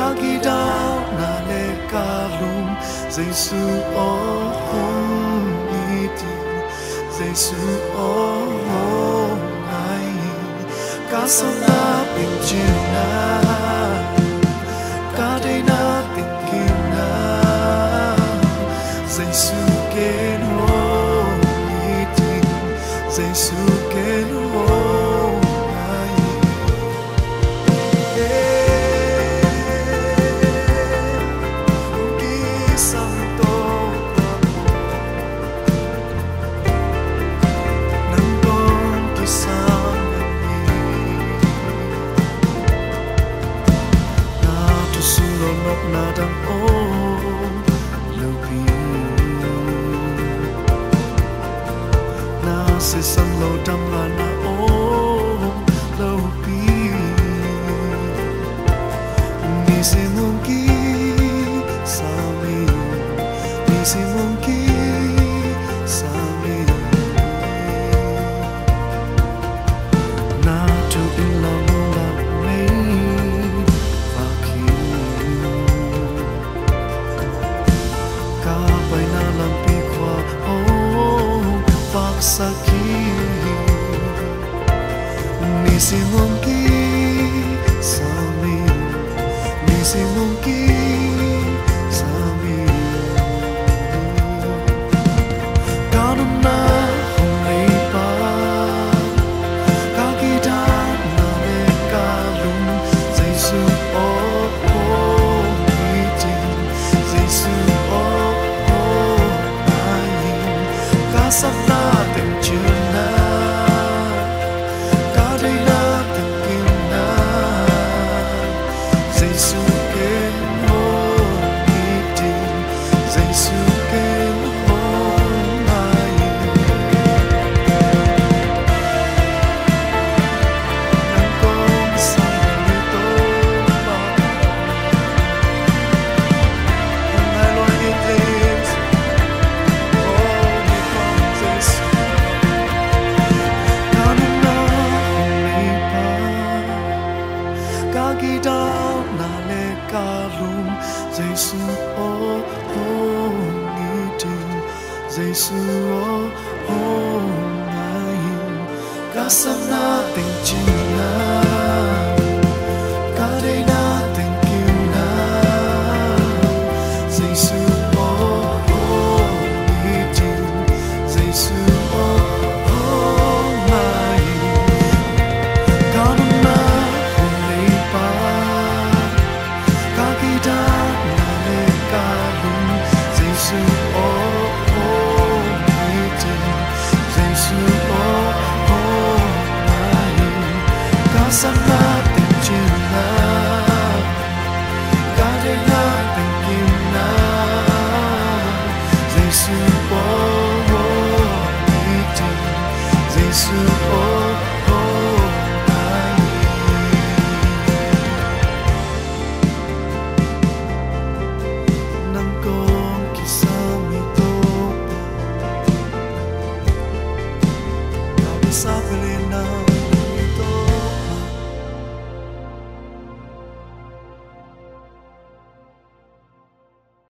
kaki đau na le kalum Giêsu oh iti Giêsu oh ai ka sana pin china ka dei na tin kim na Giêsu ke no iti Giêsu ke no na dang o lupi na se san lo dam la na o lupi ni se mungi sami ni se mungi sami na to in la la me sakit Nisi mungkin sami Nisi mungkin sami Kanu na hulay pa Kaki dan na me kalum Giêsu oh itin Giêsu oh ayin Kasap na kaki đau na le kalum Giêsu oh ngitin Giêsu oh ngayon kasam nating china kadai nating kiuna Giêsu oh ngitin Giêsu oh ngayon kanu na Giêsu oh itin Giêsu oh ayin kasam natin china kadai natin kina Giêsu oh itin Giêsu oh